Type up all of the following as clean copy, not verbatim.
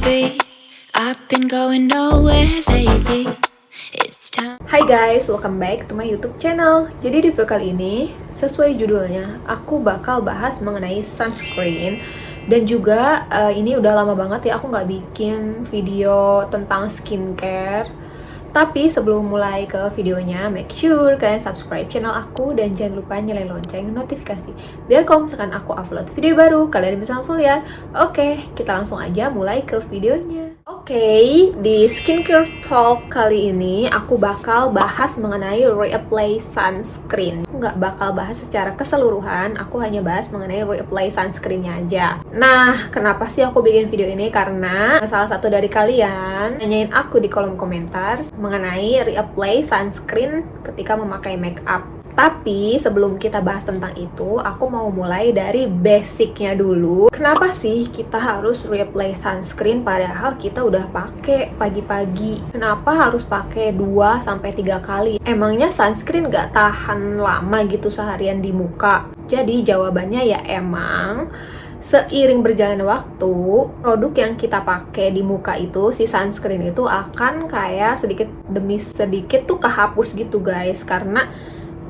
be. I've been going nowhere lately. It's time. Hai guys, welcome back to my YouTube channel. Jadi di video kali ini, sesuai judulnya, aku bakal bahas mengenai sunscreen. Dan juga ini udah lama banget ya aku nggak bikin video tentang skincare. Tapi sebelum mulai ke videonya, make sure kalian subscribe channel aku dan jangan lupa nyalain lonceng notifikasi. Biar kalau misalkan aku upload video baru, kalian bisa langsung lihat. Oke, kita langsung aja mulai ke videonya. Oke, di skincare talk kali ini aku bakal bahas mengenai reapply sunscreen. Aku nggak bakal bahas secara keseluruhan, aku hanya bahas mengenai reapply sunscreennya aja. Nah, kenapa sih aku bikin video ini? Karena salah satu dari kalian nanyain aku di kolom komentar mengenai reapply sunscreen ketika memakai makeup. Tapi sebelum kita bahas tentang itu, aku mau mulai dari basicnya dulu. Kenapa sih kita harus reapply sunscreen padahal kita udah pakai pagi-pagi? Kenapa harus pakai 2-3 kali? Emangnya sunscreen gak tahan lama gitu seharian di muka? Jadi jawabannya ya emang seiring berjalannya waktu, produk yang kita pakai di muka itu, si sunscreen itu akan kayak sedikit demi sedikit tuh kehapus gitu guys. Karena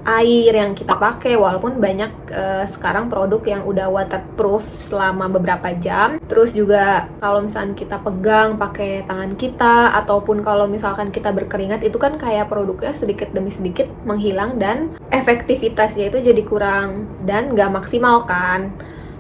air yang kita pakai, walaupun banyak sekarang produk yang udah waterproof selama beberapa jam. Terus juga kalau misalkan kita pegang pakai tangan kita, ataupun kalau misalkan kita berkeringat, itu kan kayak produknya sedikit demi sedikit menghilang dan efektivitasnya itu jadi kurang dan gak maksimal kan.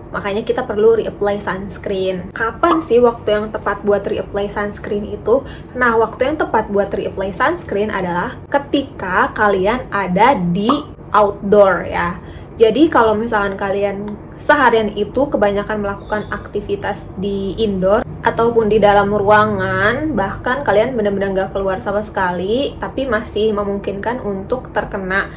Makanya kita perlu reapply sunscreen. Kapan sih waktu yang tepat buat reapply sunscreen itu? Nah, waktu yang tepat buat reapply sunscreen adalah ketika kalian ada di outdoor ya. Jadi kalau misalkan kalian seharian itu kebanyakan melakukan aktivitas di indoor ataupun di dalam ruangan, bahkan kalian benar-benar gak keluar sama sekali, tapi masih memungkinkan untuk terkena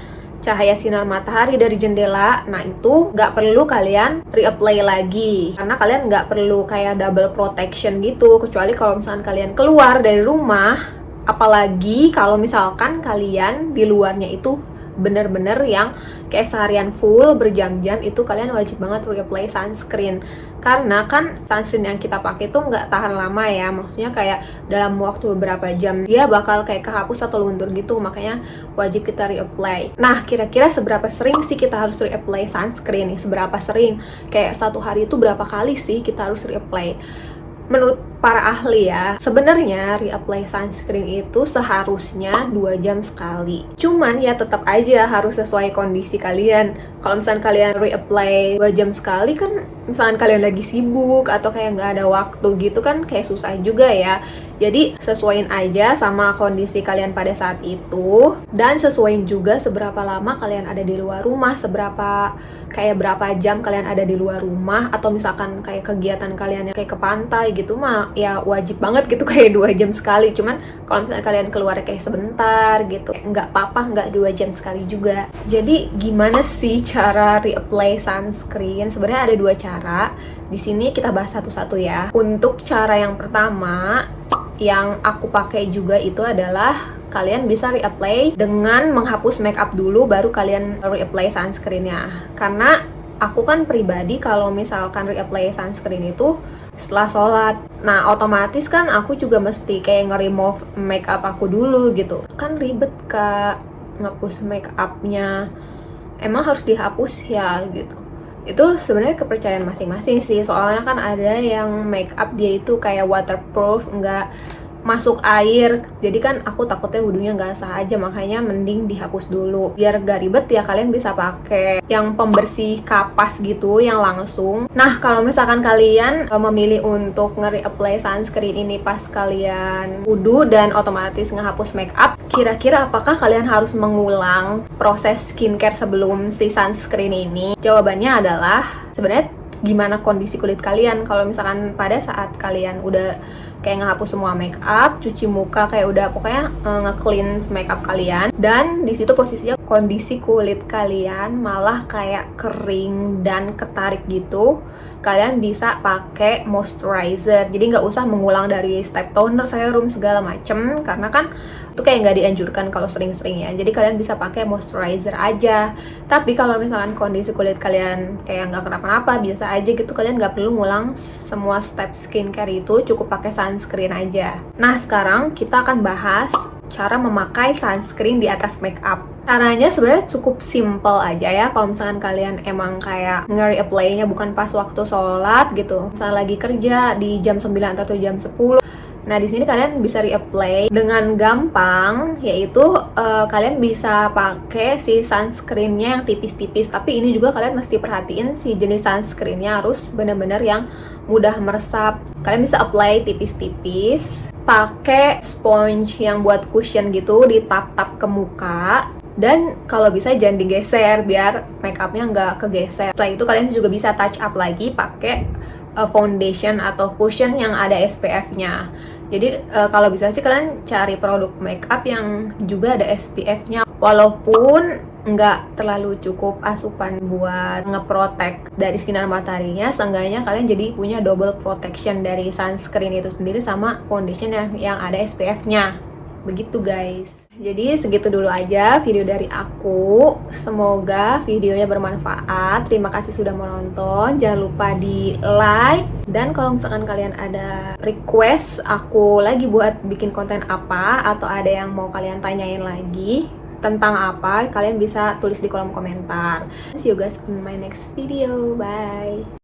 cahaya sinar matahari dari jendela, nah itu nggak perlu kalian reapply lagi karena kalian nggak perlu kayak double protection gitu, kecuali kalau misalkan kalian keluar dari rumah, apalagi kalau misalkan kalian di luarnya itu bener-bener yang kayak seharian full berjam-jam, itu kalian wajib banget reapply sunscreen. Karena kan sunscreen yang kita pakai tuh nggak tahan lama ya, maksudnya kayak dalam waktu beberapa jam dia bakal kayak kehapus atau luntur gitu, makanya wajib kita reapply. Nah, kira-kira seberapa sering sih kita harus reapply sunscreen nih? Seberapa sering? Kayak satu hari itu berapa kali sih kita harus reapply? Menurut para ahli ya, sebenarnya reapply sunscreen itu seharusnya 2 jam sekali. Cuman ya tetap aja harus sesuai kondisi kalian. Kalau misalnya kalian reapply 2 jam sekali kan, misalnya kalian lagi sibuk atau kayak nggak ada waktu gitu kan, kayak susah juga ya. Jadi sesuaiin aja sama kondisi kalian pada saat itu, dan sesuaiin juga seberapa lama kalian ada di luar rumah, berapa jam kalian ada di luar rumah, atau misalkan kayak kegiatan kalian yang kayak ke pantai gitu mah ya wajib banget gitu kayak 2 jam sekali. Cuman kalau misalnya kalian keluar kayak sebentar gitu, nggak apa-apa, nggak 2 jam sekali juga. Jadi gimana sih cara reapply sunscreen? Sebenarnya ada 2 cara. Di sini kita bahas satu-satu ya. Untuk cara yang pertama yang aku pakai juga itu adalah kalian bisa reapply dengan menghapus makeup dulu, baru kalian reapply sunscreennya. Karena aku kan pribadi kalau misalkan reapply sunscreen itu setelah sholat, nah otomatis kan aku juga mesti kayak nge-remove makeup aku dulu gitu. Kan ribet Kak ngapus makeupnya, emang harus dihapus ya gitu. Itu sebenarnya kepercayaan masing-masing sih, soalnya kan ada yang makeup dia itu kayak waterproof, nggak masuk air, jadi kan aku takutnya wudhunya nggak sah aja, makanya mending dihapus dulu biar gak ribet ya. Kalian bisa pakai yang pembersih kapas gitu yang langsung. Nah, kalau misalkan kalian memilih untuk nge-reapply sunscreen ini pas kalian wudhu dan otomatis ngehapus makeup, kira-kira apakah kalian harus mengulang proses skincare sebelum si sunscreen ini? Jawabannya adalah sebenarnya gimana kondisi kulit kalian. Kalau misalkan pada saat kalian udah kayak ngehapus semua makeup, cuci muka, kayak udah pokoknya nge-cleanse makeup kalian, dan di situ posisinya kondisi kulit kalian malah kayak kering dan ketarik gitu, kalian bisa pakai moisturizer. Jadi nggak usah mengulang dari step toner, serum segala macem, karena kan itu kayak nggak dianjurkan kalau sering-sering ya. Jadi kalian bisa pakai moisturizer aja. Tapi kalau misalkan kondisi kulit kalian kayak nggak kenapa-napa, biasa aja gitu, kalian nggak perlu ngulang semua step skincare itu, cukup pakai sunscreen aja. Nah sekarang kita akan bahas cara memakai sunscreen di atas makeup. Caranya sebenarnya cukup simple aja ya. Kalau misalkan kalian emang kayak nge-reapply-nya bukan pas waktu sholat gitu, misalnya lagi kerja di jam 9 atau jam 10. Nah, di sini kalian bisa reapply dengan gampang, yaitu kalian bisa pakai si sunscreennya yang tipis-tipis. Tapi ini juga kalian mesti perhatiin si jenis sunscreennya harus benar-benar yang mudah meresap. Kalian bisa apply tipis-tipis, pakai sponge yang buat cushion gitu, ditap-tap ke muka. Dan kalau bisa jangan digeser biar makeupnya nggak kegeser. Setelah itu kalian juga bisa touch up lagi pakai foundation atau cushion yang ada SPF-nya. Jadi kalau bisa sih kalian cari produk makeup yang juga ada SPF-nya. Walaupun nggak terlalu cukup asupan buat ngeprotek dari sinar mataharinya, seenggaknya kalian jadi punya double protection dari sunscreen itu sendiri sama foundation yang ada SPF-nya. Begitu guys. Jadi segitu dulu aja video dari aku. Semoga videonya bermanfaat. Terima kasih sudah menonton. Jangan lupa di like. Dan kalau misalkan kalian ada request aku lagi buat bikin konten apa, atau ada yang mau kalian tanyain lagi tentang apa, kalian bisa tulis di kolom komentar. See you guys in my next video. Bye.